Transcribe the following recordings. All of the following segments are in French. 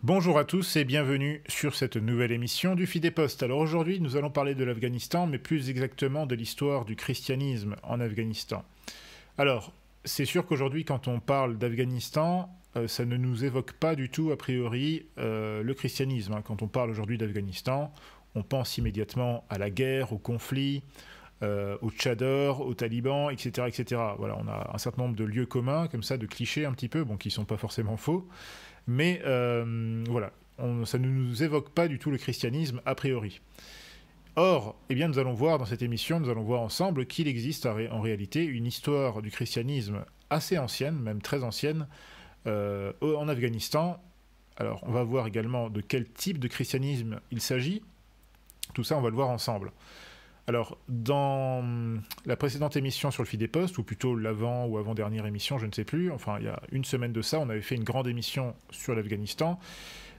Bonjour à tous et bienvenue sur cette nouvelle émission du Fidépost. Alors aujourd'hui, nous allons parler de l'Afghanistan, mais plus exactement de l'histoire du christianisme en Afghanistan. Alors, c'est sûr qu'aujourd'hui, quand on parle d'Afghanistan, ça ne nous évoque pas du tout, a priori, le christianisme, hein. Quand on parle aujourd'hui d'Afghanistan, on pense immédiatement à la guerre, au conflit, aux tchadors, aux talibans, etc., etc. Voilà, on a un certain nombre de lieux communs, comme ça, de clichés un petit peu, bon, qui ne sont pas forcément faux. Mais voilà, ça ne nous évoque pas du tout le christianisme a priori. Or, eh bien, nous allons voir dans cette émission, nous allons voir ensemble qu'il existe en réalité une histoire du christianisme assez ancienne, même très ancienne, en Afghanistan. Alors, on va voir également de quel type de christianisme il s'agit. Tout ça, on va le voir ensemble. Alors, dans la précédente émission sur le Fidépost, ou plutôt l'avant ou avant-dernière émission, je ne sais plus, enfin, il y a une semaine de ça, on avait fait une grande émission sur l'Afghanistan,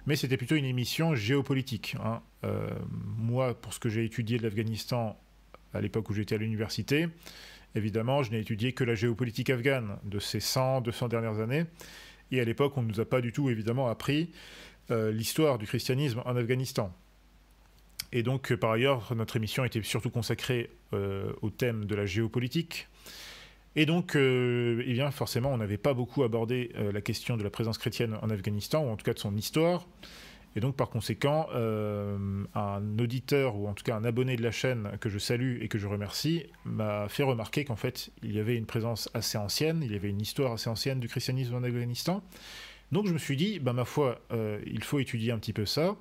mais c'était plutôt une émission géopolitique, hein. Moi, pour ce que j'ai étudié de l'Afghanistan à l'époque où j'étais à l'université, évidemment, je n'ai étudié que la géopolitique afghane de ces 100, 200 dernières années, et à l'époque, on ne nous a pas du tout, évidemment, appris l'histoire du christianisme en Afghanistan. Et donc, par ailleurs, notre émission était surtout consacrée au thème de la géopolitique. Et donc, eh bien, forcément, on n'avait pas beaucoup abordé la question de la présence chrétienne en Afghanistan, ou en tout cas de son histoire. Et donc, par conséquent, un auditeur, ou en tout cas un abonné de la chaîne que je salue et que je remercie, m'a fait remarquer qu'en fait, il y avait une présence assez ancienne, il y avait une histoire assez ancienne du christianisme en Afghanistan. Donc, je me suis dit, bah, ma foi, il faut étudier un petit peu ça.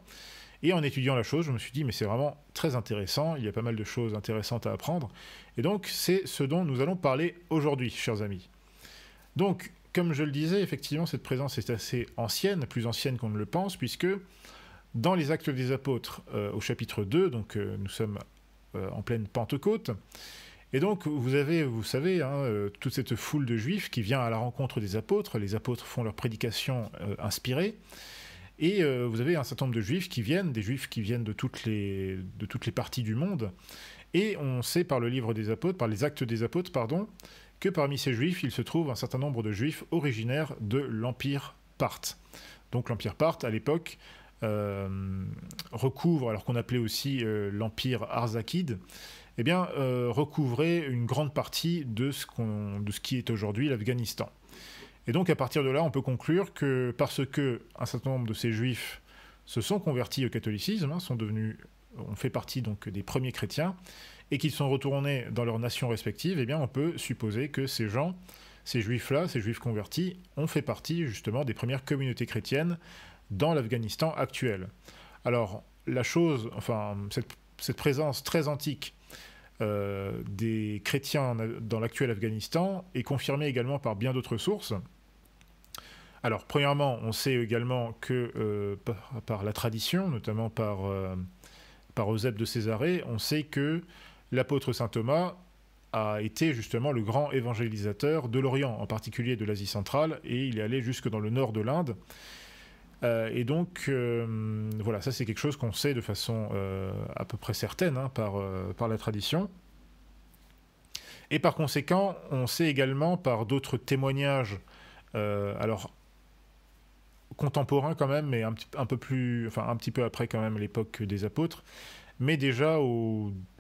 Et en étudiant la chose, je me suis dit, mais c'est vraiment très intéressant, il y a pas mal de choses intéressantes à apprendre. Et donc, c'est ce dont nous allons parler aujourd'hui, chers amis. Donc, comme je le disais, effectivement, cette présence est assez ancienne, plus ancienne qu'on ne le pense, puisque dans les Actes des Apôtres, au chapitre 2, donc nous sommes en pleine Pentecôte, et donc vous savez, hein, toute cette foule de Juifs qui vient à la rencontre des apôtres, les apôtres font leur prédication inspirée, et vous avez un certain nombre de Juifs qui viennent, des Juifs qui viennent de toutes les parties du monde. Et on sait par le livre des apôtres, par les actes des apôtres, pardon, que parmi ces Juifs, il se trouve un certain nombre de Juifs originaires de l'Empire Parthe. Donc l'Empire Parthe, à l'époque, recouvre, alors qu'on appelait aussi l'Empire Arsacide, eh bien, recouvrait une grande partie de ce qui est aujourd'hui l'Afghanistan. Et donc, à partir de là, on peut conclure que parce que un certain nombre de ces juifs se sont convertis au catholicisme, hein, ont fait partie donc des premiers chrétiens, et qu'ils sont retournés dans leurs nations respectives, eh bien, on peut supposer que ces gens, ces juifs-là, ces juifs convertis, ont fait partie justement des premières communautés chrétiennes dans l'Afghanistan actuel. Alors, la chose, enfin, cette présence très antique des chrétiens dans l'actuel Afghanistan est confirmée également par bien d'autres sources. Alors, premièrement, on sait également que par la tradition, notamment par Eusèbe de Césarée, on sait que l'apôtre saint Thomas a été justement le grand évangélisateur de l'Orient, en particulier de l'Asie centrale, et il est allé jusque dans le nord de l'Inde. Et donc, voilà, ça c'est quelque chose qu'on sait de façon à peu près certaine, hein, par la tradition. Et par conséquent, on sait également par d'autres témoignages, alors contemporains quand même, mais un petit peu après quand même l'époque des apôtres, mais déjà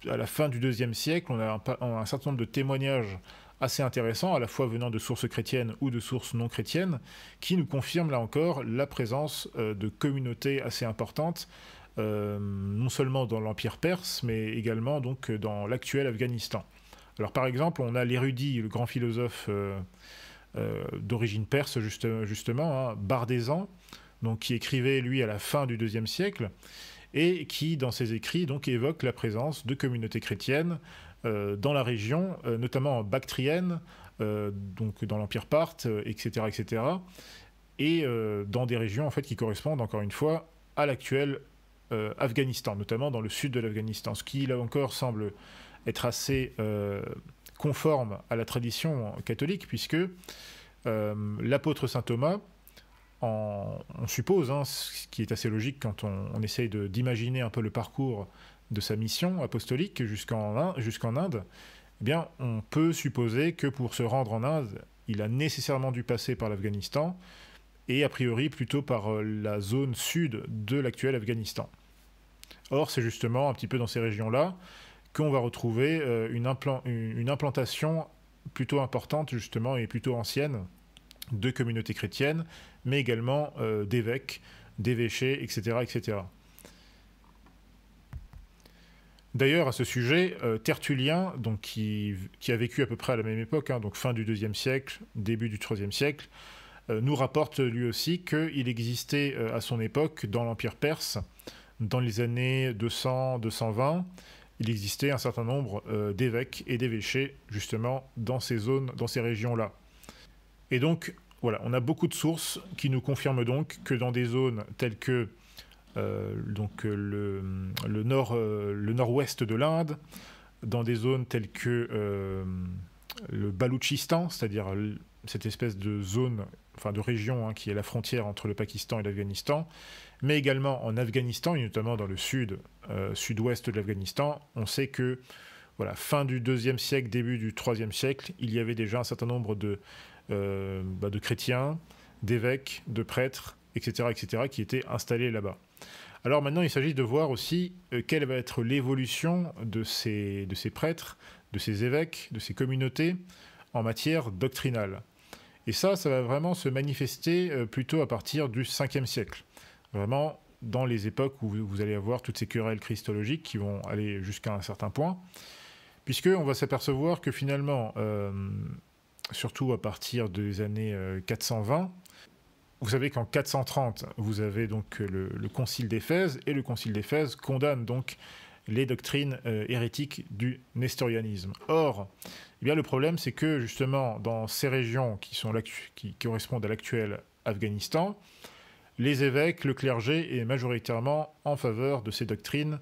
à la fin du IIe siècle, on a un certain nombre de témoignages assez intéressants, à la fois venant de sources chrétiennes ou de sources non chrétiennes, qui nous confirment là encore la présence de communautés assez importantes, non seulement dans l'Empire perse, mais également donc dans l'actuel Afghanistan. Alors par exemple, on a l'érudit, le grand philosophe d'origine perse justement, hein, Bardésan, donc, qui écrivait lui à la fin du IIe siècle, et qui dans ses écrits donc évoque la présence de communautés chrétiennes dans la région, notamment bactrienne, donc dans l'Empire Parthe, etc., etc., et dans des régions en fait qui correspondent encore une fois à l'actuel Afghanistan, notamment dans le sud de l'Afghanistan, ce qui là encore semble être assez conforme à la tradition catholique, puisque l'apôtre saint Thomas, on suppose, hein, ce qui est assez logique quand on essaye d'imaginer un peu le parcours de sa mission apostolique jusqu'en Inde, eh bien, on peut supposer que pour se rendre en Inde, il a nécessairement dû passer par l'Afghanistan, et a priori plutôt par la zone sud de l'actuel Afghanistan. Or, c'est justement un petit peu dans ces régions-là qu'on va retrouver une implantation plutôt importante, justement, et plutôt ancienne, de communautés chrétiennes, mais également d'évêques, d'évêchés, etc., etc. D'ailleurs, à ce sujet, Tertullien, donc, qui a vécu à peu près à la même époque, hein, donc fin du IIe siècle, début du IIIe siècle, nous rapporte lui aussi qu'il existait à son époque, dans l'Empire perse, dans les années 200-220, il existait un certain nombre d'évêques et d'évêchés, justement, dans ces zones, dans ces régions-là. Et donc, voilà, on a beaucoup de sources qui nous confirment donc que dans des zones telles que le nord-ouest de l'Inde, dans des zones telles que le Baloutchistan, c'est-à-dire cette espèce de zone, enfin de région, hein, qui est la frontière entre le Pakistan et l'Afghanistan, mais également en Afghanistan, et notamment dans le sud-ouest de l'Afghanistan, on sait que, voilà, fin du IIe siècle, début du IIIe siècle, il y avait déjà un certain nombre de chrétiens, d'évêques, de prêtres, etc., qui étaient installés là-bas. Alors maintenant, il s'agit de voir aussi quelle va être l'évolution de ces prêtres, de ces évêques, de ces communautés en matière doctrinale. Et ça va vraiment se manifester plutôt à partir du 5e siècle. Vraiment dans les époques où vous allez avoir toutes ces querelles christologiques qui vont aller jusqu'à un certain point, puisqu'on va s'apercevoir que finalement, surtout à partir des années 420, vous savez qu'en 430, vous avez donc le Concile d'Éphèse, et le Concile d'Éphèse condamne donc les doctrines hérétiques du nestorianisme. Or, eh bien, le problème, c'est que justement, dans ces régions qui correspondent à l'actuel Afghanistan, les évêques, le clergé est majoritairement en faveur de ces doctrines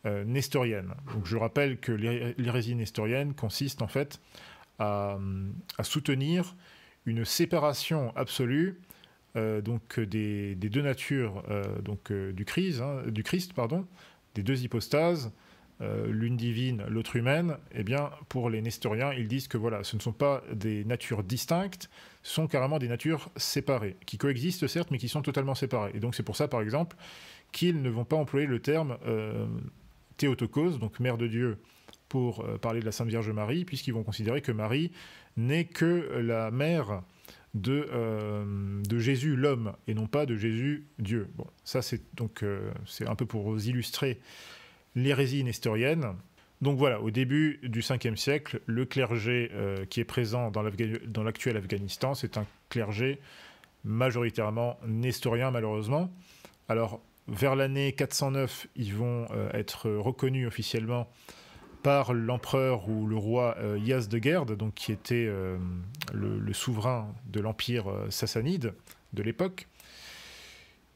nestoriennes. Donc, je rappelle que l'hérésie nestorienne consiste en fait à soutenir une séparation absolue donc des deux natures du Christ, des deux hypostases, l'une divine, l'autre humaine. Eh bien, pour les nestoriens, ils disent que voilà, ce ne sont pas des natures distinctes, ce sont carrément des natures séparées, qui coexistent certes, mais qui sont totalement séparées. Et donc c'est pour ça, par exemple, qu'ils ne vont pas employer le terme Théotokos, donc Mère de Dieu, pour parler de la Sainte Vierge Marie, puisqu'ils vont considérer que Marie n'est que la mère de Jésus l'homme, et non pas de Jésus Dieu. Bon, ça c'est donc c'est un peu pour vous illustrer l'hérésie nestorienne. Donc voilà, au début du 5e siècle, le clergé qui est présent dans l'actuel Afghanistan, c'est un clergé majoritairement nestorien, malheureusement. Alors, vers l'année 409, ils vont être reconnus officiellement par l'empereur ou le roi Yazdegerd, donc qui était le souverain de l'empire sassanide de l'époque.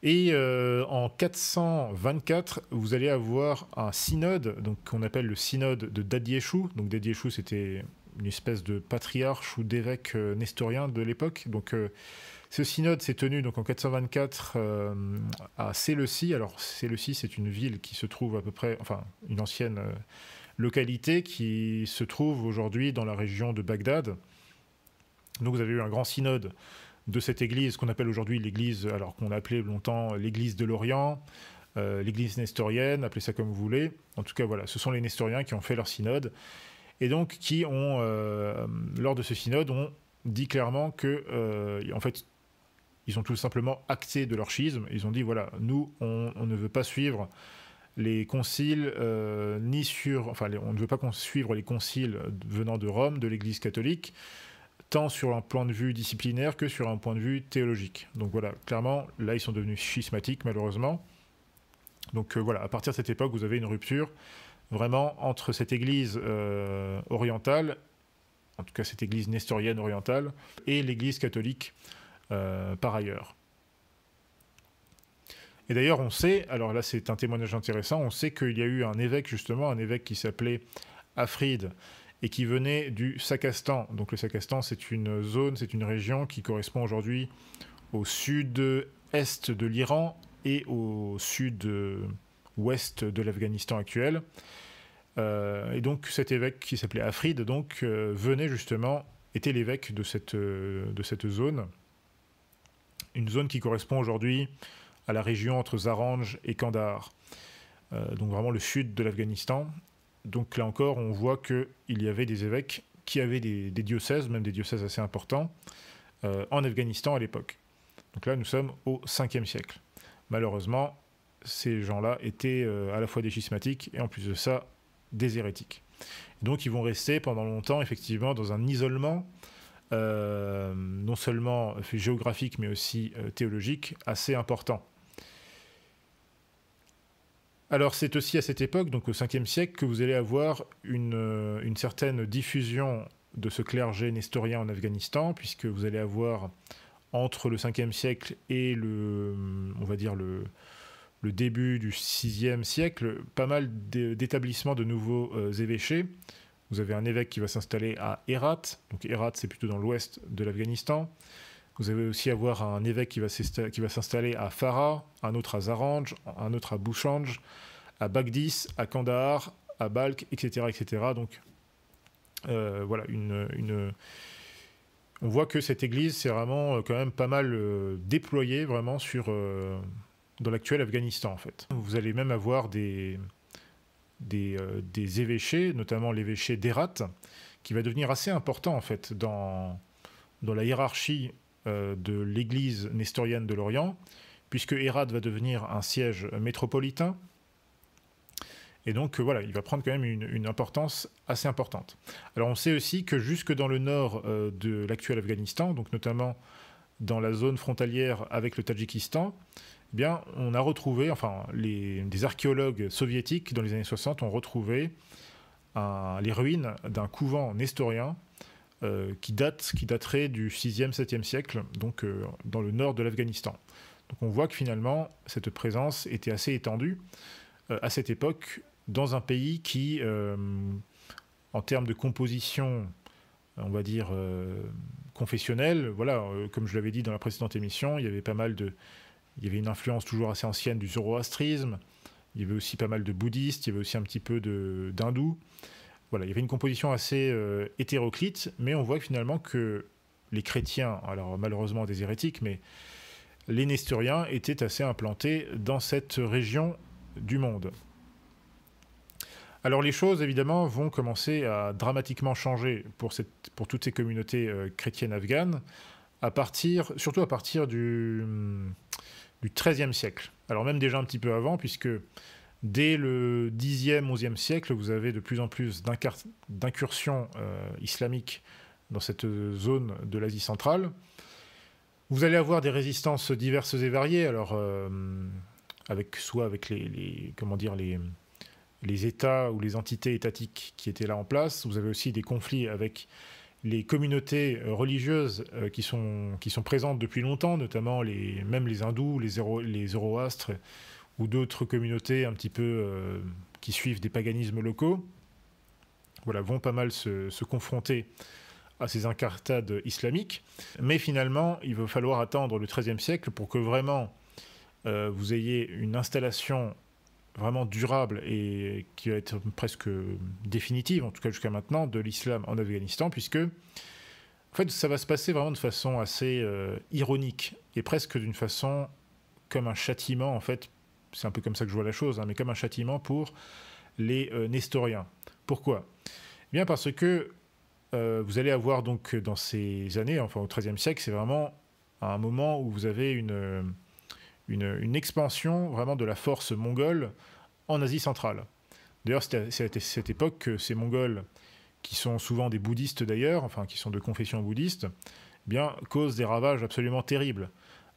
Et en 424, vous allez avoir un synode, donc qu'on appelle le synode de Dadiéchou. Donc Dadiéchou, c'était une espèce de patriarche ou d'évêque nestorien de l'époque. Donc ce synode s'est tenu donc en 424 à Séleucie. Alors Séleucie, c'est une ville qui se trouve à peu près, enfin une ancienne localité qui se trouve aujourd'hui dans la région de Bagdad. Donc vous avez eu un grand synode de cette église qu'on appelle aujourd'hui l'église, alors qu'on a appelé longtemps l'église de l'Orient, l'église nestorienne, appelez ça comme vous voulez. En tout cas, voilà, ce sont les nestoriens qui ont fait leur synode et donc qui ont, lors de ce synode, ont dit clairement que, en fait, ils ont tout simplement acté de leur schisme. Ils ont dit, voilà, nous, on ne veut pas suivre les conciles, on ne veut pas suivre les conciles venant de Rome, de l'Église catholique, tant sur un point de vue disciplinaire que sur un point de vue théologique. Donc voilà, clairement, là, ils sont devenus schismatiques, malheureusement. Donc voilà, à partir de cette époque, vous avez une rupture vraiment entre cette Église orientale, en tout cas cette Église nestorienne orientale, et l'Église catholique par ailleurs. Et d'ailleurs, on sait, alors là c'est un témoignage intéressant, on sait qu'il y a eu un évêque justement, un évêque qui s'appelait Afride, et qui venait du Sakastan. Donc le Sakastan, c'est une zone, c'est une région qui correspond aujourd'hui au sud-est de l'Iran et au sud-ouest de l'Afghanistan actuel. Et donc cet évêque qui s'appelait Afride donc, venait justement, était l'évêque de cette zone. une zone qui correspond aujourd'hui à la région entre Zaranj et Kandahar. Donc vraiment le sud de l'Afghanistan. Donc là encore, on voit qu'il y avait des évêques qui avaient des diocèses, même des diocèses assez importants, en Afghanistan à l'époque. Donc là, nous sommes au 5e siècle. Malheureusement, ces gens-là étaient à la fois des schismatiques et en plus de ça, des hérétiques. Donc ils vont rester pendant longtemps, effectivement, dans un isolement, non seulement géographique, mais aussi théologique, assez important. Alors c'est aussi à cette époque, donc au 5e siècle, que vous allez avoir une certaine diffusion de ce clergé nestorien en Afghanistan, puisque vous allez avoir entre le 5e siècle et on va dire le début du 6e siècle, pas mal d'établissements de nouveaux évêchés. Vous avez un évêque qui va s'installer à Herat, donc Herat c'est plutôt dans l'ouest de l'Afghanistan. Vous allez aussi avoir un évêque qui va s'installer à Farah, un autre à Zaranj, un autre à Bouchanj, à Bagdis, à Kandahar, à Balkh, etc. etc. Donc voilà, on voit que cette église s'est vraiment quand même pas mal déployée vraiment dans l'actuel Afghanistan en fait. Vous allez même avoir des évêchés, notamment l'évêché d'Herat, qui va devenir assez important en fait dans la hiérarchie de l'église nestorienne de l'Orient, puisque Herat va devenir un siège métropolitain. Et donc voilà, il va prendre quand même une importance assez importante. Alors on sait aussi que jusque dans le nord de l'actuel Afghanistan, donc notamment dans la zone frontalière avec le Tadjikistan, eh bien, on a retrouvé, enfin des archéologues soviétiques dans les années 60 ont retrouvé les ruines d'un couvent nestorien qui daterait du 6e, 7e siècle, donc dans le nord de l'Afghanistan. Donc on voit que finalement, cette présence était assez étendue à cette époque dans un pays qui, en termes de composition, on va dire, confessionnelle, voilà, comme je l'avais dit dans la précédente émission, il y avait une influence toujours assez ancienne du zoroastrisme, il y avait aussi pas mal de bouddhistes, il y avait aussi un petit peu d'hindous. Voilà, il y avait une composition assez hétéroclite, mais on voit finalement que les chrétiens, alors malheureusement des hérétiques, mais les nestoriens étaient assez implantés dans cette région du monde. Alors les choses, évidemment, vont commencer à dramatiquement changer pour toutes ces communautés chrétiennes afghanes, surtout à partir du XIIIe siècle. Alors même déjà un petit peu avant, puisque dès le Xe, XIe siècle, vous avez de plus en plus d'incursions islamiques dans cette zone de l'Asie centrale. Vous allez avoir des résistances diverses et variées, alors soit avec les États ou les entités étatiques qui étaient là en place. Vous avez aussi des conflits avec les communautés religieuses qui sont présentes depuis longtemps, notamment même les hindous, les zoroastres ou d'autres communautés un petit peu qui suivent des paganismes locaux. Voilà, vont pas mal se confronter à ces incartades islamiques. Mais finalement, il va falloir attendre le XIIIe siècle pour que vraiment vous ayez une installation vraiment durable et qui va être presque définitive, en tout cas jusqu'à maintenant, de l'islam en Afghanistan, puisque en fait, ça va se passer vraiment de façon assez ironique et presque d'une façon comme un châtiment, en fait. C'est un peu comme ça que je vois la chose, hein, mais comme un châtiment pour les nestoriens. Pourquoi ? Eh bien parce que vous allez avoir donc dans ces années, enfin au XIIIe siècle, c'est vraiment un moment où vous avez une expansion vraiment de la force mongole en Asie centrale. D'ailleurs, c'est à cette époque que ces Mongols, qui sont souvent des bouddhistes d'ailleurs, enfin qui sont de confession bouddhiste, eh bien, causent des ravages absolument terribles,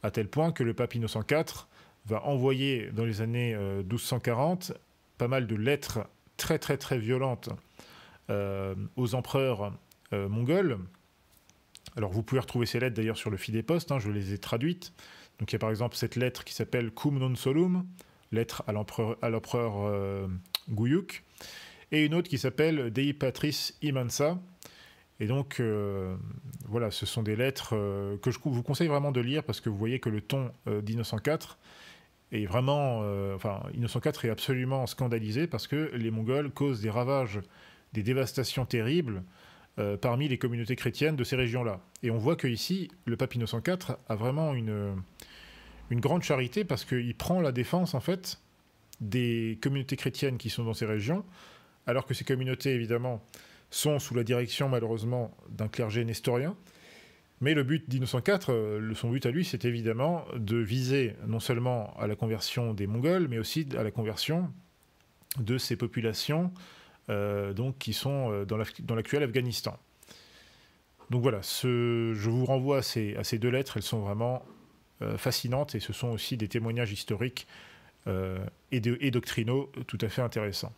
à tel point que le pape Innocent IV va envoyer dans les années 1240 pas mal de lettres très très très violentes aux empereurs mongols. Alors vous pouvez retrouver ces lettres d'ailleurs sur le Fidéposte, hein, je les ai traduites. Donc il y a par exemple cette lettre qui s'appelle Cum non solum, lettre à l'empereur Guyuk, et une autre qui s'appelle Dei Patris Immensa. Et donc voilà, ce sont des lettres que je vous conseille vraiment de lire parce que vous voyez que le ton d'Innocent IV est vraiment... Innocent IV est absolument scandalisé parce que les Mongols causent des ravages, des dévastations terribles parmi les communautés chrétiennes de ces régions-là. Et on voit qu'ici, le pape Innocent IV a vraiment une grande charité parce qu'il prend la défense, en fait, des communautés chrétiennes qui sont dans ces régions, alors que ces communautés, évidemment, sont sous la direction, malheureusement, d'un clergé nestorien. Mais le but d'Innocent IV, son but à lui, c'est évidemment de viser non seulement à la conversion des Mongols, mais aussi à la conversion de ces populations donc, qui sont dans l'actuel Afghanistan. Donc voilà, je vous renvoie à ces deux lettres, elles sont vraiment fascinantes et ce sont aussi des témoignages historiques et doctrinaux tout à fait intéressants.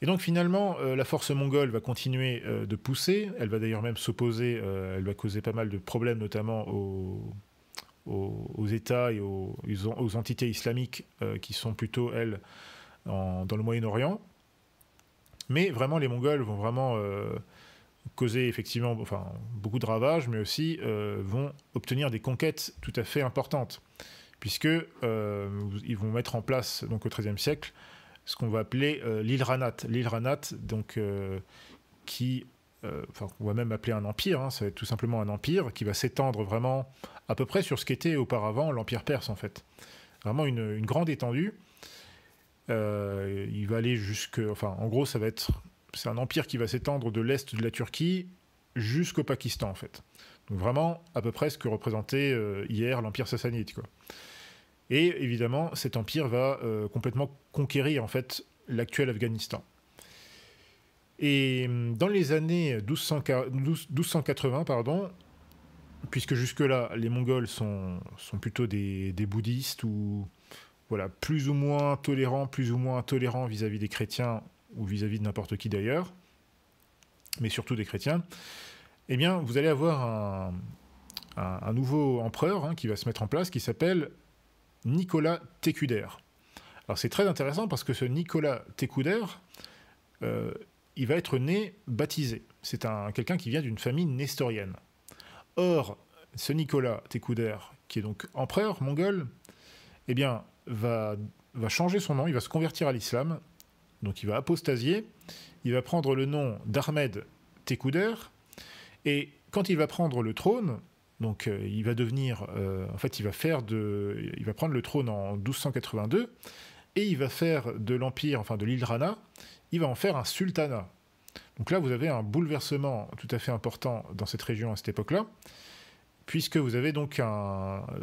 Et donc finalement, la force mongole va continuer de pousser, elle va d'ailleurs même s'opposer, elle va causer pas mal de problèmes, notamment aux États et aux entités islamiques qui sont plutôt, elles, dans le Moyen-Orient. Mais vraiment, les Mongols vont vraiment causer effectivement beaucoup de ravages, mais aussi vont obtenir des conquêtes tout à fait importantes, puisqu'ils vont mettre en place, donc au XIIIe siècle, ce qu'on va appeler l'île Ranat. L'île Ranat, donc, on va même appeler un empire, hein, ça va être tout simplement un empire qui va s'étendre vraiment à peu près sur ce qu'était auparavant l'empire perse, en fait. Vraiment une grande étendue. Il va aller en gros, c'est un empire qui va s'étendre de l'est de la Turquie jusqu'au Pakistan, en fait. Donc vraiment, à peu près ce que représentait hier l'empire sassanide, quoi. Et évidemment, cet empire va complètement conquérir, en fait, l'actuel Afghanistan. Et dans les années 1280, puisque jusque-là, les Mongols sont plutôt des bouddhistes ou voilà, plus ou moins tolérants vis-à-vis des chrétiens ou vis-à-vis de n'importe qui d'ailleurs, mais surtout des chrétiens, eh bien, vous allez avoir un nouveau empereur qui va se mettre en place qui s'appelle Nicolas Técuder. Alors c'est très intéressant parce que ce Nicolas Técuder, il va être né baptisé. C'est quelqu'un qui vient d'une famille nestorienne. Or, ce Nicolas Técuder, qui est donc empereur mongol, eh bien, va changer son nom, il va se convertir à l'islam, donc il va apostasier, il va prendre le nom d'Ahmed Técuder, et quand il va prendre le trône, donc il va devenir, en fait il va prendre le trône en 1282, et il va faire de l'empire, enfin de l'île Rana, il va en faire un sultanat. Donc là vous avez un bouleversement tout à fait important dans cette région à cette époque-là, puisque vous avez donc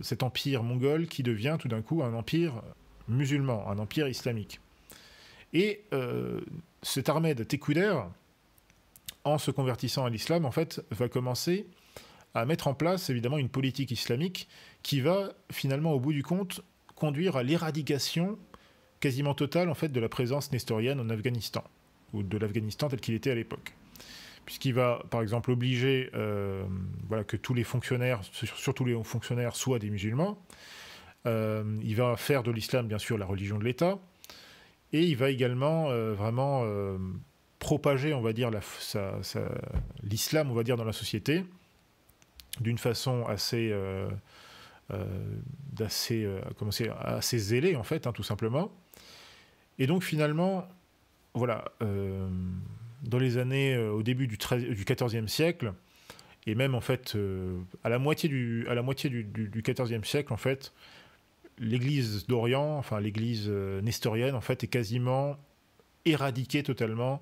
cet empire mongol qui devient tout d'un coup un empire musulman, un empire islamique. Et cet Ahmed Técuder, en se convertissant à l'islam, en fait, va commencer à mettre en place évidemment une politique islamique qui va finalement, au bout du compte, conduire à l'éradication quasiment totale en fait, de la présence nestorienne en Afghanistan, ou de l'Afghanistan tel qu'il était à l'époque. Puisqu'il va, par exemple, obliger que tous les fonctionnaires, surtout les hauts fonctionnaires, soient des musulmans. Il va faire de l'islam, bien sûr, la religion de l'État. Et il va également propager, on va dire, l'islam, on va dire, dans la société, d'une façon assez zélée, en fait, tout simplement. Et donc, finalement, voilà, dans les années, au début du XIVe siècle, et même, en fait, à la moitié du XIVe siècle, en fait, l'Église d'Orient, enfin l'Église nestorienne, en fait, est quasiment éradiquée totalement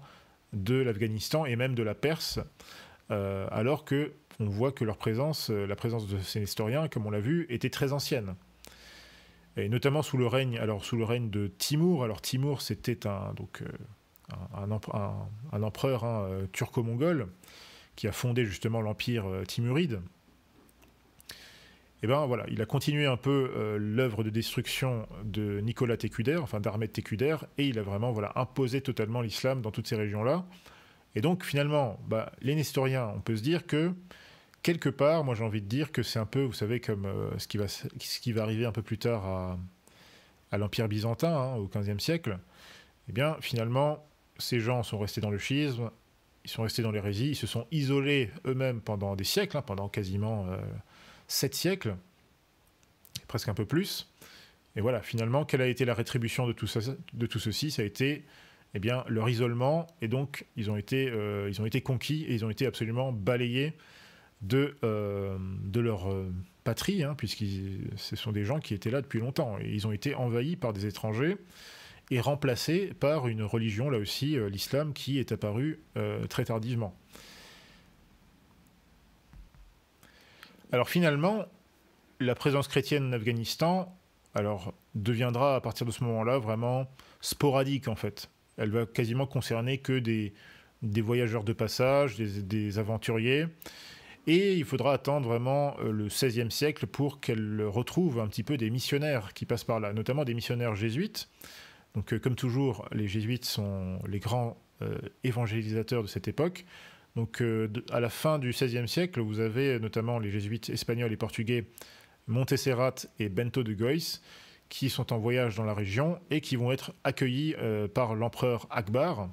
de l'Afghanistan et même de la Perse, alors que on voit que la présence de ces nestoriens, comme on l'a vu, était très ancienne. Et notamment sous le règne de Timour. Alors Timour, c'était un empereur turco-mongol qui a fondé justement l'empire timuride. Et ben voilà, il a continué un peu l'œuvre de destruction de Nicolas Técuder, enfin d'Ahmed Técuder, et il a vraiment imposé totalement l'islam dans toutes ces régions-là. Et donc finalement, les nestoriens, on peut se dire que quelque part, moi j'ai envie de dire que c'est un peu, vous savez, comme ce qui va arriver un peu plus tard à l'Empire byzantin, au XVe siècle. Eh bien finalement, ces gens sont restés dans le schisme, ils sont restés dans l'hérésie, ils se sont isolés eux-mêmes pendant des siècles, pendant quasiment 7 siècles, presque un peu plus. Et voilà, finalement, quelle a été la rétribution de tout ceci? Ça a été eh bien, leur isolement, et donc ils ont été conquis et ils ont été absolument balayés de leur patrie, hein, puisque ce sont des gens qui étaient là depuis longtemps, et ils ont été envahis par des étrangers et remplacés par une religion, là aussi, l'islam, qui est apparue très tardivement. Alors finalement, la présence chrétienne en Afghanistan deviendra à partir de ce moment-là vraiment sporadique en fait. Elle va quasiment concerner que des voyageurs de passage, des aventuriers. Et il faudra attendre vraiment le XVIe siècle pour qu'elle retrouve un petit peu des missionnaires qui passent par là, notamment des missionnaires jésuites. Donc comme toujours, les jésuites sont les grands évangélisateurs de cette époque. Donc à la fin du XVIe siècle, vous avez notamment les jésuites espagnols et portugais Montserrat et Bento de Gois, qui sont en voyage dans la région et qui vont être accueillis par l'empereur Akbar,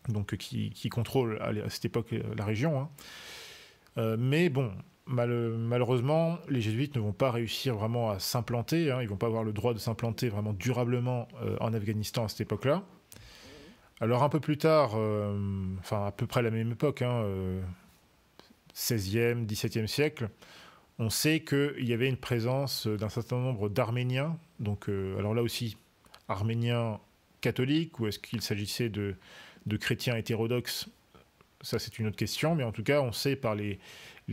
donc qui contrôle à cette époque la région. Hein. Mais bon, malheureusement, les jésuites ne vont pas réussir vraiment à s'implanter. Hein. Ils ne vont pas avoir le droit de s'implanter vraiment durablement en Afghanistan à cette époque-là. Alors un peu plus tard, enfin à peu près à la même époque, hein, 16e, 17e siècle, on sait qu'il y avait une présence d'un certain nombre d'Arméniens. Donc, alors là aussi, Arméniens catholiques, ou est-ce qu'il s'agissait de chrétiens hétérodoxes? Ça, c'est une autre question. Mais en tout cas, on sait par les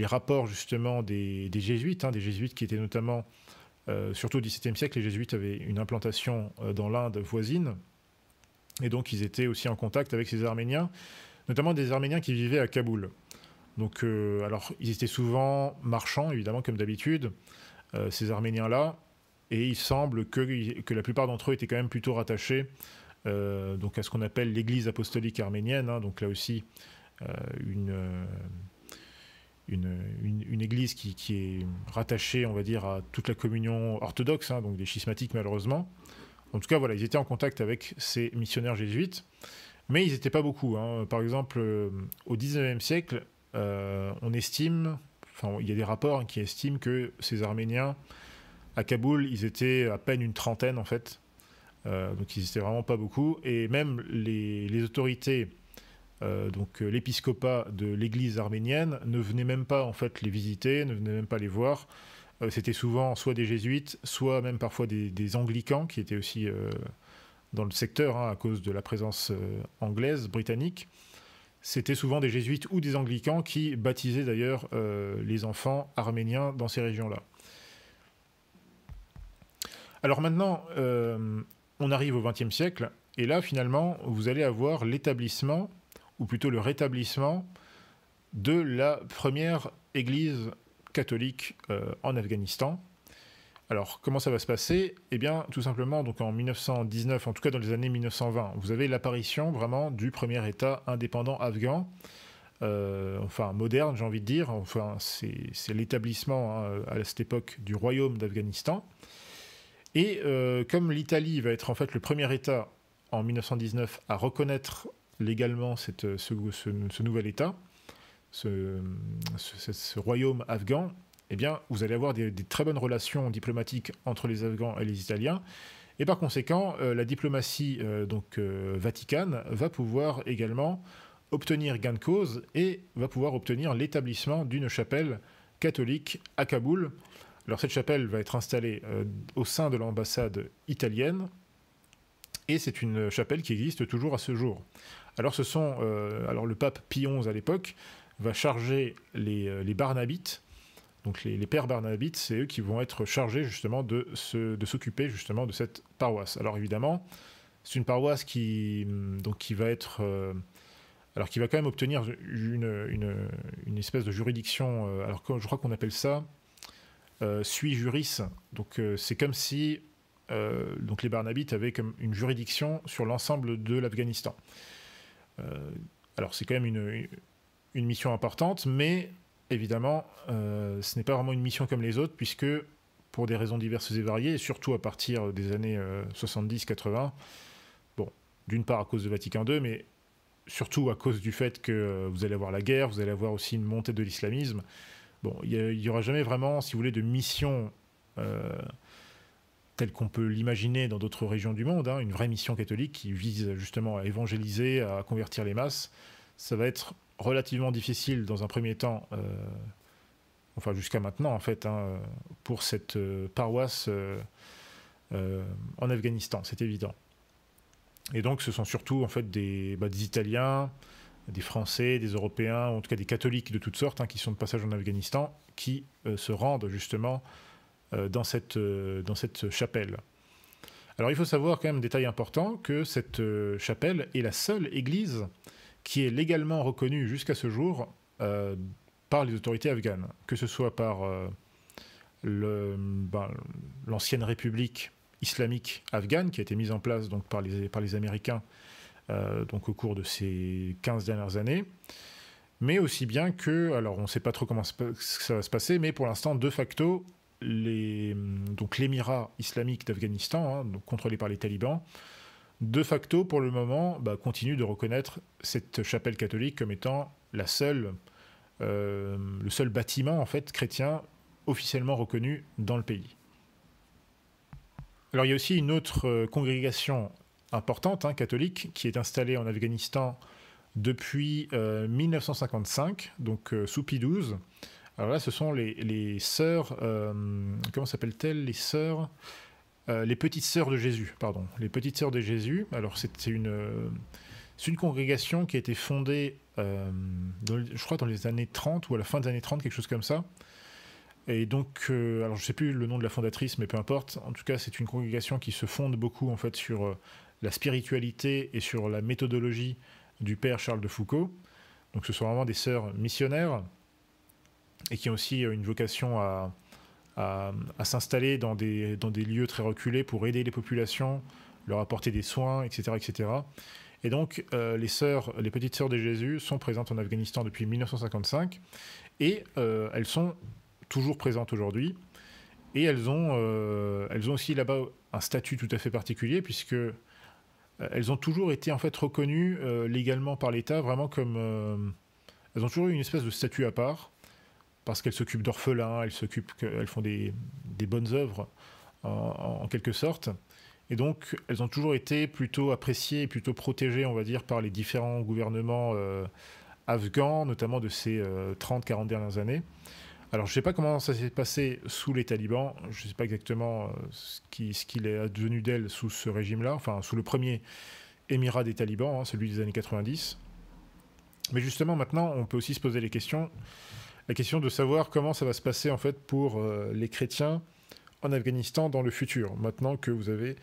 rapports justement des jésuites, hein, des jésuites qui étaient notamment, surtout au XVIIe siècle, les jésuites avaient une implantation dans l'Inde voisine. Et donc, ils étaient aussi en contact avec ces Arméniens, notamment des Arméniens qui vivaient à Kaboul. Donc, alors, ils étaient souvent marchands, évidemment, comme d'habitude, ces Arméniens-là, et il semble que la plupart d'entre eux étaient quand même plutôt rattachés donc à ce qu'on appelle l'Église apostolique arménienne, hein, donc là aussi, une église qui est rattachée, on va dire, à toute la communion orthodoxe, hein, donc des schismatiques, malheureusement. En tout cas, voilà, ils étaient en contact avec ces missionnaires jésuites, mais ils n'étaient pas beaucoup. Hein. Par exemple, au XIXe siècle, on estime, enfin, il y a des rapports qui estiment que ces Arméniens, à Kaboul, ils étaient à peine une trentaine, en fait. Donc, ils n'étaient vraiment pas beaucoup. Et même les autorités, donc l'épiscopat de l'église arménienne, ne venaient même pas, en fait, les visiter, ne venaient même pas les voir. C'était souvent soit des jésuites, soit même parfois des anglicans qui étaient aussi dans le secteur, hein, à cause de la présence anglaise, britannique. C'était souvent des jésuites ou des anglicans qui baptisaient d'ailleurs les enfants arméniens dans ces régions-là. Alors maintenant, on arrive au XXe siècle, et là finalement, vous allez avoir l'établissement, ou plutôt le rétablissement, de la première église catholique en Afghanistan. Alors, comment ça va se passer? Eh bien, tout simplement, donc en 1919, en tout cas dans les années 1920, vous avez l'apparition vraiment du premier État indépendant afghan, enfin moderne, j'ai envie de dire. Enfin, c'est l'établissement, hein, à cette époque du royaume d'Afghanistan. Et comme l'Italie va être en fait le premier État en 1919 à reconnaître légalement ce nouvel État, ce royaume afghan, eh bien, vous allez avoir des très bonnes relations diplomatiques entre les Afghans et les Italiens. Et par conséquent, la diplomatie vaticane va pouvoir également obtenir gain de cause et va pouvoir obtenir l'établissement d'une chapelle catholique à Kaboul. Alors cette chapelle va être installée au sein de l'ambassade italienne, et c'est une chapelle qui existe toujours à ce jour. Alors alors le pape Pie XI à l'époque va charger les barnabites. Donc les pères barnabites, c'est eux qui vont être chargés justement de s'occuper justement de cette paroisse. Alors évidemment, c'est une paroisse qui va être alors qui va quand même obtenir une espèce de juridiction. Alors je crois qu'on appelle ça sui juris. Donc c'est comme si donc les barnabites avaient comme une juridiction sur l'ensemble de l'Afghanistan. Alors c'est quand même une mission importante, mais évidemment, ce n'est pas vraiment une mission comme les autres, puisque pour des raisons diverses et variées, et surtout à partir des années 70-80, bon, d'une part à cause de Vatican II, mais surtout à cause du fait que vous allez avoir la guerre, vous allez avoir aussi une montée de l'islamisme. Bon, il n'y aura jamais vraiment, si vous voulez, de mission telle qu'on peut l'imaginer dans d'autres régions du monde, hein, une vraie mission catholique qui vise justement à évangéliser, à convertir les masses, ça va être relativement difficile dans un premier temps, enfin jusqu'à maintenant en fait, hein, pour cette paroisse en Afghanistan, c'est évident. Et donc ce sont surtout en fait des Italiens, des Français, des Européens, en tout cas des catholiques de toutes sortes, hein, qui sont de passage en Afghanistan, qui se rendent justement dans cette chapelle. Alors il faut savoir quand même, détail important, que cette chapelle est la seule église qui est légalement reconnue jusqu'à ce jour par les autorités afghanes, que ce soit par l'ancienne république islamique afghane qui a été mise en place donc, par les Américains donc, au cours de ces 15 dernières années, mais aussi bien que, alors on ne sait pas trop comment ça va se passer, mais pour l'instant, de facto, donc l'émirat islamique d'Afghanistan, hein, donc contrôlé par les talibans, de facto, pour le moment, continue de reconnaître cette chapelle catholique comme étant le seul bâtiment en fait, chrétien officiellement reconnu dans le pays. Alors il y a aussi une autre congrégation importante, hein, catholique, qui est installée en Afghanistan depuis 1955, donc sous Pie XII. Alors là, ce sont les sœurs, comment s'appellent-elles, les sœurs, les petites sœurs de Jésus, pardon, les petites sœurs de Jésus. Alors c'est une congrégation qui a été fondée, je crois, dans les années 30 ou à la fin des années 30, quelque chose comme ça. Et donc, alors je ne sais plus le nom de la fondatrice, mais peu importe. En tout cas, c'est une congrégation qui se fonde beaucoup en fait sur la spiritualité et sur la méthodologie du père Charles de Foucault. Donc, ce sont vraiment des sœurs missionnaires et qui ont aussi une vocation à s'installer dans des lieux très reculés pour aider les populations, leur apporter des soins, etc., etc. Et donc, les petites sœurs de Jésus sont présentes en Afghanistan depuis 1955 et elles sont toujours présentes aujourd'hui, et elles ont aussi là-bas un statut tout à fait particulier, puisque elles ont toujours été en fait reconnues légalement par l'État, vraiment comme... elles ont toujours eu une espèce de statut à part, parce qu'elles s'occupent d'orphelins, elles font des bonnes œuvres, en quelque sorte, et donc elles ont toujours été plutôt appréciées et plutôt protégées, on va dire, par les différents gouvernements afghans, notamment de ces 30-40 dernières années. Alors, je ne sais pas comment ça s'est passé sous les talibans, je ne sais pas exactement ce qu'il est advenu d'elles sous ce régime-là, enfin, sous le premier émirat des talibans, hein, celui des années 90. Mais justement, maintenant, on peut aussi se poser la question de savoir comment ça va se passer, en fait, pour les chrétiens en Afghanistan dans le futur. Maintenant que vous avez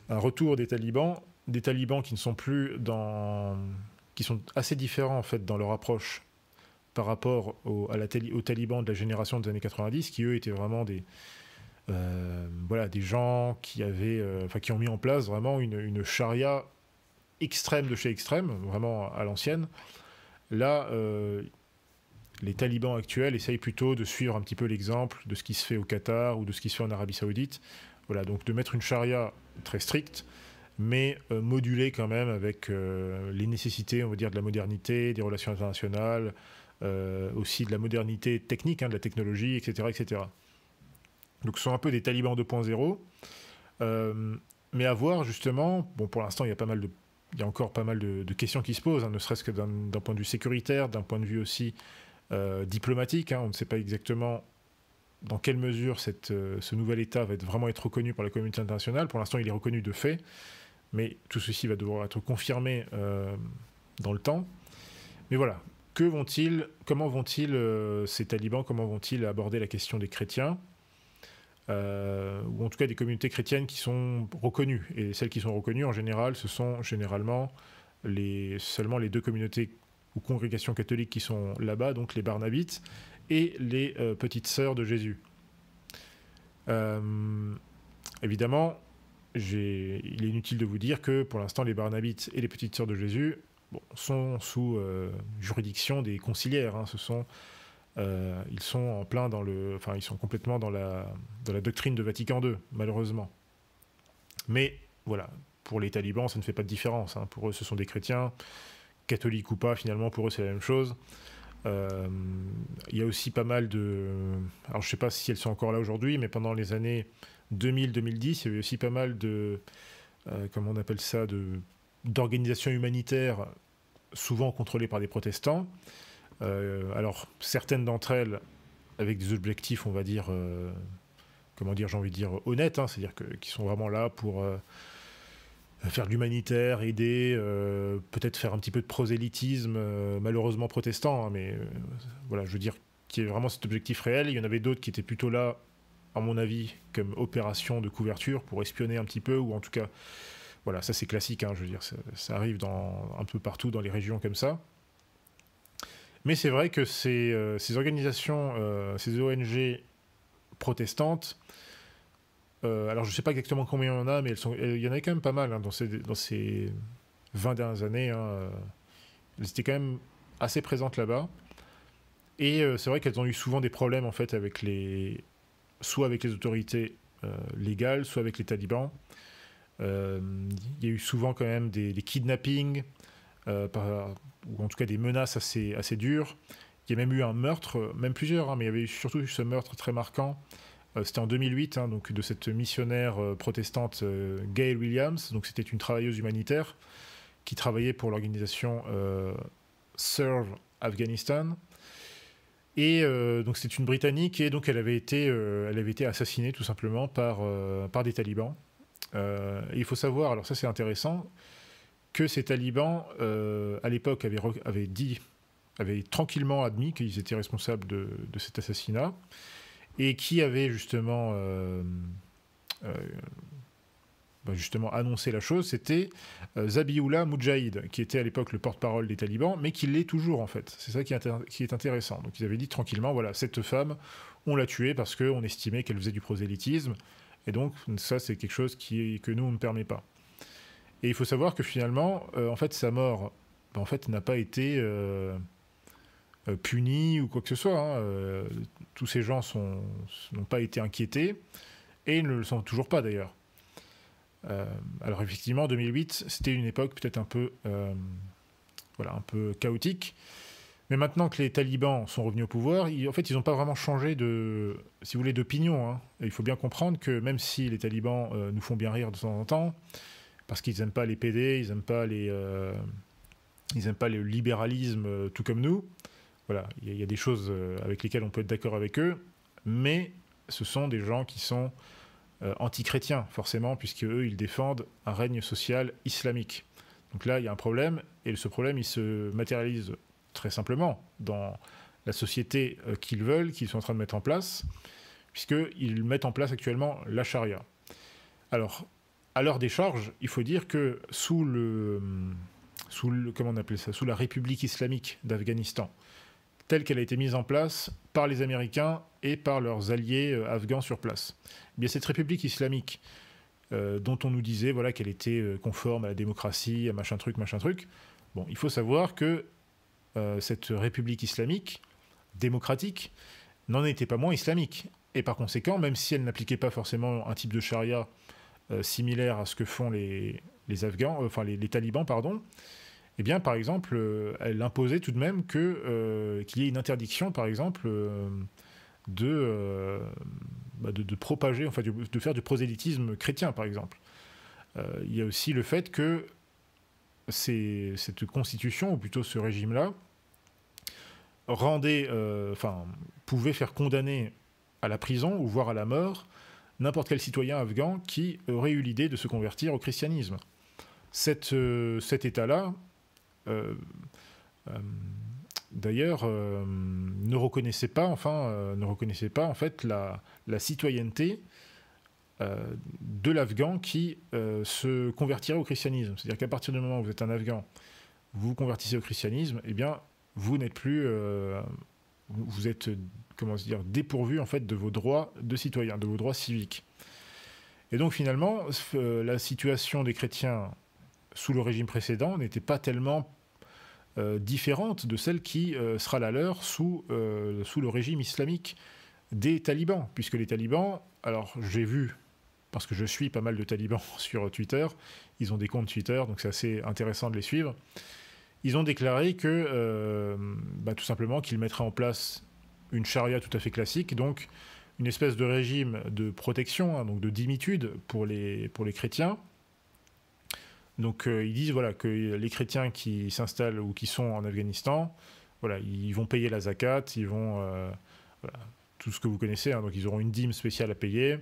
un retour des talibans qui ne sont plus qui sont assez différents, en fait, dans leur approche par rapport aux talibans de la génération des années 90, qui eux étaient vraiment des gens qui qui ont mis en place vraiment une charia extrême de chez extrême, vraiment à l'ancienne. Là, les talibans actuels essayent plutôt de suivre un petit peu l'exemple de ce qui se fait au Qatar ou de ce qui se fait en Arabie Saoudite. Voilà, donc de mettre une charia très stricte, mais modulée quand même avec les nécessités, on va dire, de la modernité, des relations internationales, aussi de la modernité technique, hein, de la technologie, etc., etc. Donc ce sont un peu des talibans 2.0, mais à voir justement, bon pour l'instant il y a encore pas mal de questions qui se posent, hein, ne serait-ce que d'un point de vue sécuritaire, d'un point de vue aussi diplomatique, hein, on ne sait pas exactement dans quelle mesure ce nouvel État va vraiment être reconnu par la communauté internationale. Pour l'instant il est reconnu de fait, mais tout ceci va devoir être confirmé dans le temps. Mais voilà. Comment vont-ils, ces talibans, comment vont-ils aborder la question des chrétiens, ou en tout cas des communautés chrétiennes qui sont reconnues. Et celles qui sont reconnues, en général, ce sont généralement seulement les deux communautés ou congrégations catholiques qui sont là-bas, donc les Barnabites et les petites sœurs de Jésus. Évidemment, il est inutile de vous dire que pour l'instant, les Barnabites et les petites sœurs de Jésus sont sous juridiction des conciliaires. Hein. Ils sont en plein ils sont complètement dans la doctrine de Vatican II, malheureusement. Mais voilà, pour les talibans, ça ne fait pas de différence. Hein. Pour eux, ce sont des chrétiens, catholiques ou pas, finalement, pour eux, c'est la même chose. Il y a aussi pas mal de... Alors, je ne sais pas si elles sont encore là aujourd'hui, mais pendant les années 2000-2010, il y avait aussi pas mal de, comment on appelle ça, d'organisations humanitaires, souvent contrôlées par des protestants. Alors, certaines d'entre elles avec des objectifs, on va dire, comment dire, j'ai envie de dire, honnêtes, hein, c'est-à-dire qui sont vraiment là pour faire de l'humanitaire, aider, peut-être faire un petit peu de prosélytisme, malheureusement protestant, hein, mais voilà, je veux dire qu'il y avait vraiment cet objectif réel. Il y en avait d'autres qui étaient plutôt là, à mon avis, comme opération de couverture pour espionner un petit peu, ou en tout cas, voilà, ça c'est classique, hein, je veux dire, ça arrive un peu partout dans les régions comme ça. Mais c'est vrai que ces organisations, ces ONG protestantes, alors je ne sais pas exactement combien il y en a, mais il y en a quand même pas mal hein, dans ces 20 dernières années. Hein, elles étaient quand même assez présentes là-bas. Et c'est vrai qu'elles ont eu souvent des problèmes en fait soit avec les autorités légales, soit avec les talibans. Il y a eu souvent quand même des kidnappings, ou en tout cas des menaces assez dures. Il y a même eu un meurtre, même plusieurs, hein, mais il y avait surtout ce meurtre très marquant. C'était en 2008, hein, donc, de cette missionnaire protestante Gail Williams. Donc c'était une travailleuse humanitaire qui travaillait pour l'organisation Serve Afghanistan. Et donc c'était une Britannique, et donc elle avait été assassinée tout simplement par des talibans. Et il faut savoir, alors ça c'est intéressant, que ces talibans, à l'époque, avaient tranquillement admis qu'ils étaient responsables de cet assassinat, et qui avaient justement, justement annoncé la chose, c'était Zabiullah Mujahid, qui était à l'époque le porte-parole des talibans, mais qui l'est toujours en fait. C'est ça qui est intéressant. Donc ils avaient dit tranquillement, voilà, cette femme, on l'a tuée parce qu'on estimait qu'elle faisait du prosélytisme, et donc ça c'est quelque chose que nous on ne permet pas. Et il faut savoir que finalement, en fait, sa mort, en fait, n'a pas été punie ou quoi que ce soit. Hein. Tous ces gens n'ont pas été inquiétés, et ils ne le sont toujours pas d'ailleurs. Alors effectivement, 2008, c'était une époque peut-être un peu chaotique. Mais maintenant que les talibans sont revenus au pouvoir, en fait, ils n'ont pas vraiment changé si vous voulez, d'opinion. Hein. Et il faut bien comprendre que même si les talibans nous font bien rire de temps en temps, parce qu'ils n'aiment pas les PD, ils n'aiment pas le libéralisme tout comme nous. Voilà, il y a des choses avec lesquelles on peut être d'accord avec eux, mais ce sont des gens qui sont anti-chrétiens, forcément, puisque eux, ils défendent un règne social islamique. Donc là, il y a un problème, et ce problème, il se matérialise très simplement dans la société qu'ils veulent, qu'ils sont en train de mettre en place, puisqu'ils mettent en place actuellement la charia. Alors, à leur décharge, il faut dire que sous comment on appelle ça, sous la République islamique d'Afghanistan, telle qu'elle a été mise en place par les Américains et par leurs alliés afghans sur place. Eh bien, cette République islamique, dont on nous disait voilà, qu'elle était conforme à la démocratie, à machin truc, bon, il faut savoir que cette République islamique, démocratique, n'en était pas moins islamique. Et par conséquent, même si elle n'appliquait pas forcément un type de charia similaire à ce que font les Afghans, les talibans, pardon, eh bien, par exemple, elle imposait tout de même qu'il y ait une interdiction, par exemple, de propager, enfin, de faire du prosélytisme chrétien, par exemple. Il y a aussi le fait que cette constitution, ou plutôt ce régime-là, pouvait faire condamner à la prison, ou voire à la mort, n'importe quel citoyen afghan qui aurait eu l'idée de se convertir au christianisme. Cet État-là, d'ailleurs, ne reconnaissait pas en fait la citoyenneté de l'Afghan qui se convertirait au christianisme. C'est-à-dire qu'à partir du moment où vous êtes un Afghan, vous vous convertissez au christianisme, eh bien, vous n'êtes plus... vous êtes, dépourvu en fait de vos droits de citoyen, de vos droits civiques. Et donc finalement, la situation des chrétiens sous le régime précédent n'était pas tellement différente de celle qui sera la leur sous le régime islamique des talibans, puisque les talibans, alors j'ai vu, parce que je suis pas mal de talibans sur Twitter, ils ont des comptes Twitter, donc c'est assez intéressant de les suivre, ils ont déclaré que tout simplement qu'ils mettraient en place une charia tout à fait classique, donc une espèce de régime de protection, hein, donc de dimitude pour les chrétiens. Donc ils disent voilà, que les chrétiens qui s'installent ou qui sont en Afghanistan, voilà, ils vont payer la zakat, ils vont... voilà, tout ce que vous connaissez, hein, donc ils auront une dîme spéciale à payer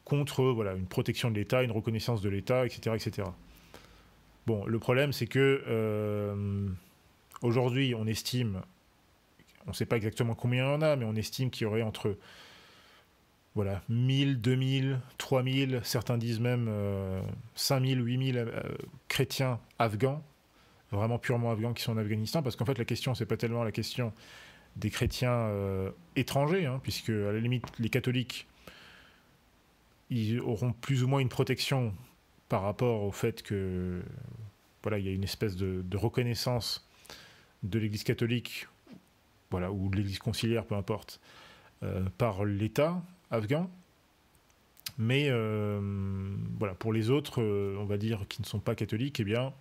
contre voilà, une protection de l'État, une reconnaissance de l'État, etc., etc. Bon, le problème, c'est que aujourd'hui, on estime, on ne sait pas exactement combien il y en a, mais on estime qu'il y aurait entre voilà, 1000, 2000, 3000, certains disent même 5000, 8000 chrétiens afghans, vraiment purement afghans qui sont en Afghanistan, parce qu'en fait, la question, c'est pas tellement la question des chrétiens étrangers, hein, puisque à la limite, les catholiques, ils auront plus ou moins une protection par rapport au fait que voilà, il y a une espèce de reconnaissance de l'Église catholique, voilà, ou de l'Église conciliaire, peu importe, par l'État afghan. Mais voilà, pour les autres, on va dire, qui ne sont pas catholiques, eh bien,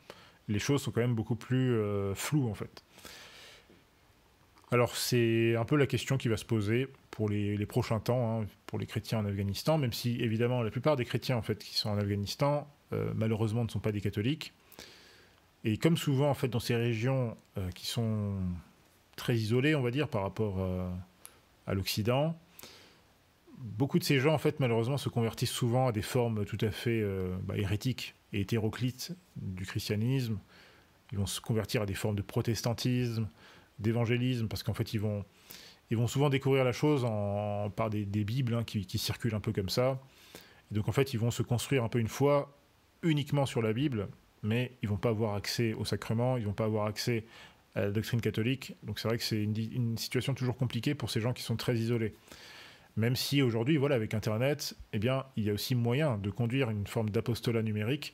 les choses sont quand même beaucoup plus floues, en fait. Alors, c'est un peu la question qui va se poser pour les prochains temps, hein, pour les chrétiens en Afghanistan, même si, évidemment, la plupart des chrétiens, en fait, qui sont en Afghanistan, malheureusement, ne sont pas des catholiques. Et comme souvent, en fait, dans ces régions qui sont très isolées, on va dire, par rapport à l'Occident, beaucoup de ces gens, en fait, malheureusement, se convertissent souvent à des formes tout à fait hérétiques et hétéroclites du christianisme. Ils vont se convertir à des formes de protestantisme, d'évangélisme, parce qu'en fait, ils vont souvent découvrir la chose par des bibles, hein, qui circulent un peu comme ça. Et donc, en fait, ils vont se construire un peu une foi uniquement sur la Bible, mais ils ne vont pas avoir accès au sacrement, ils ne vont pas avoir accès à la doctrine catholique. Donc, c'est vrai que c'est une situation toujours compliquée pour ces gens qui sont très isolés. Même si aujourd'hui, voilà, avec Internet, eh bien, il y a aussi moyen de conduire une forme d'apostolat numérique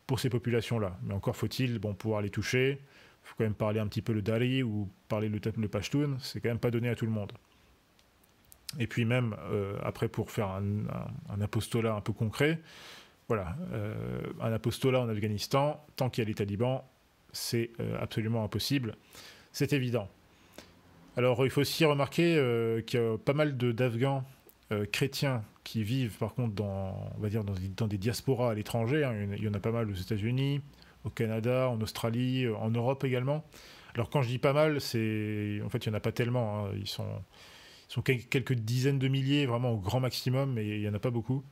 pour ces populations-là. Mais encore faut-il pouvoir les toucher. Il faut quand même parler un petit peu le Dari ou parler le Pashtun. C'est quand même pas donné à tout le monde. Et puis même, après, pour faire un apostolat un peu concret, voilà, un apostolat en Afghanistan, tant qu'il y a les talibans, c'est absolument impossible. C'est évident. Alors, il faut aussi remarquer qu'il y a pas mal d'Afghans chrétiens qui vivent, par contre, on va dire dans des diasporas à l'étranger. Hein. Il y en a pas mal aux États-Unis, au Canada, en Australie, en Europe également. Alors, quand je dis pas mal, en fait, il n'y en a pas tellement. Hein. Ils sont quelques dizaines de milliers, vraiment au grand maximum, mais il n'y en a pas beaucoup.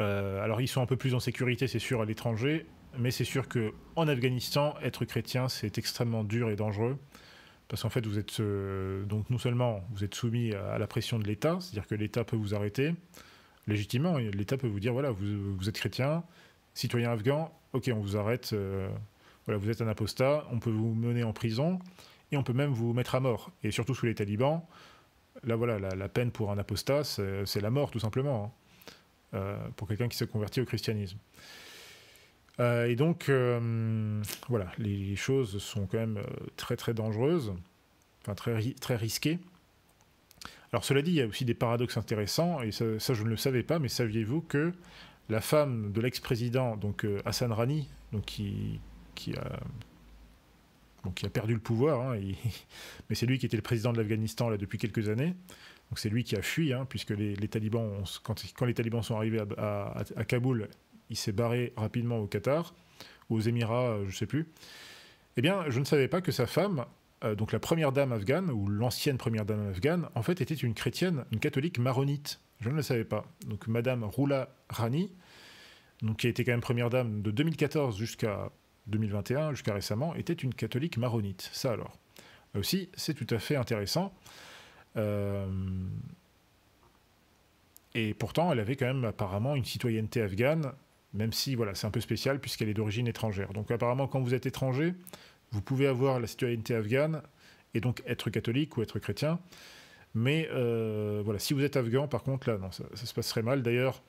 Alors, ils sont un peu plus en sécurité, c'est sûr, à l'étranger, mais c'est sûr qu'en Afghanistan, être chrétien, c'est extrêmement dur et dangereux. Parce qu'en fait, vous êtes donc non seulement vous êtes soumis à la pression de l'État, c'est-à-dire que l'État peut vous arrêter légitimement, l'État peut vous dire voilà, vous êtes chrétien, citoyen afghan, ok, on vous arrête, voilà, vous êtes un apostat, on peut vous mener en prison et on peut même vous mettre à mort. Et surtout sous les talibans, là voilà, la peine pour un apostat, c'est la mort tout simplement, hein, pour quelqu'un qui s'est converti au christianisme. Et donc, voilà, les choses sont quand même très très dangereuses, enfin très risquées. Alors cela dit, il y a aussi des paradoxes intéressants, et ça je ne le savais pas, mais saviez-vous que la femme de l'ex-président, donc Hassan Rani, donc qui a perdu le pouvoir, hein, mais c'est lui qui était le président de l'Afghanistan là, depuis quelques années, donc c'est lui qui a fui, hein, puisque les talibans, quand les talibans sont arrivés à Kaboul, il s'est barré rapidement au Qatar, ou aux Émirats, je ne sais plus. Eh bien, je ne savais pas que sa femme, donc la première dame afghane, ou l'ancienne première dame afghane, en fait était une chrétienne, une catholique maronite. Je ne le savais pas. Donc Madame Roula Rani, donc, qui a été quand même première dame de 2014 jusqu'à 2021, jusqu'à récemment, était une catholique maronite. Ça alors. Là aussi, c'est tout à fait intéressant. Et pourtant, elle avait quand même apparemment une citoyenneté afghane, même si voilà, c'est un peu spécial puisqu'elle est d'origine étrangère. Donc apparemment, quand vous êtes étranger, vous pouvez avoir la citoyenneté afghane et donc être catholique ou être chrétien. Mais voilà, si vous êtes afghan, par contre, là, non, ça se passerait mal. D'ailleurs,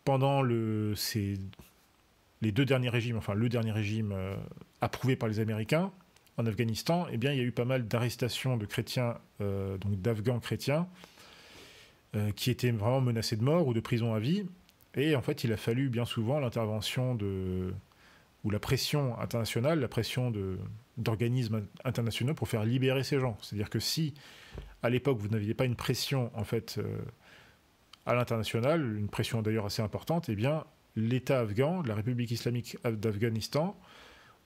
pendant les deux derniers régimes, enfin le dernier régime approuvé par les Américains en Afghanistan, eh bien, il y a eu pas mal d'arrestations de chrétiens, donc d'Afghans chrétiens, qui étaient vraiment menacés de mort ou de prison à vie. Et en fait, il a fallu bien souvent l'intervention ou la pression internationale, la pression d'organismes internationaux pour faire libérer ces gens. C'est-à-dire que si, à l'époque, vous n'aviez pas une pression, en fait, à l'international, une pression d'ailleurs assez importante, eh bien, l'État afghan, la République islamique d'Afghanistan,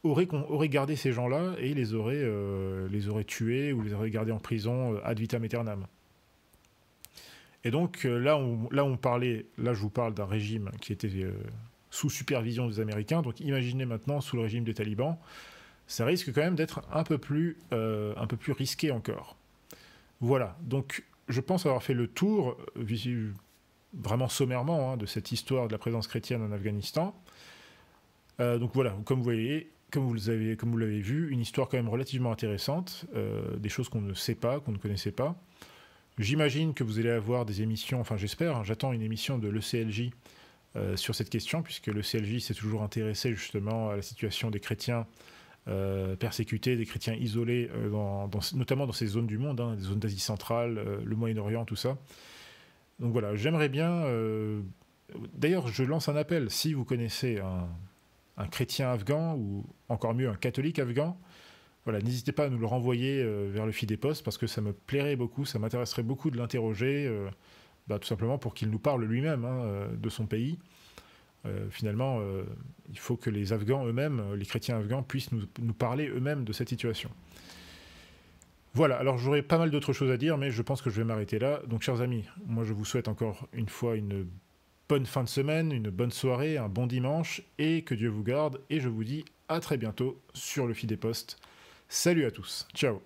aurait gardé ces gens-là et les aurait tués ou les aurait gardés en prison ad vitam aeternam. Et donc là, je vous parle d'un régime qui était sous supervision des Américains. Donc imaginez maintenant sous le régime des talibans, ça risque quand même d'être un peu plus risqué encore. Voilà, donc je pense avoir fait le tour, vraiment sommairement, hein, de cette histoire de la présence chrétienne en Afghanistan. Donc voilà, comme vous l'avez vu, une histoire quand même relativement intéressante, des choses qu'on ne sait pas, qu'on ne connaissait pas. J'imagine que vous allez avoir des émissions, enfin j'espère, hein, j'attends une émission de l'ECLJ sur cette question, puisque l'ECLJ s'est toujours intéressé justement à la situation des chrétiens persécutés, des chrétiens isolés, notamment dans ces zones du monde, hein, des zones d'Asie centrale, le Moyen-Orient, tout ça. Donc voilà, j'aimerais bien... D'ailleurs, je lance un appel, si vous connaissez un chrétien afghan, ou encore mieux un catholique afghan, voilà, n'hésitez pas à nous le renvoyer vers le FIDEPOST, parce que ça me plairait beaucoup, ça m'intéresserait beaucoup de l'interroger, tout simplement pour qu'il nous parle lui-même, hein, de son pays. Finalement, il faut que les Afghans eux-mêmes, les chrétiens afghans, puissent nous parler eux-mêmes de cette situation. Voilà, alors j'aurais pas mal d'autres choses à dire, mais je pense que je vais m'arrêter là. Donc, chers amis, moi je vous souhaite encore une fois une bonne fin de semaine, une bonne soirée, un bon dimanche, et que Dieu vous garde, et je vous dis à très bientôt sur le FIDEPOST. Salut à tous, ciao.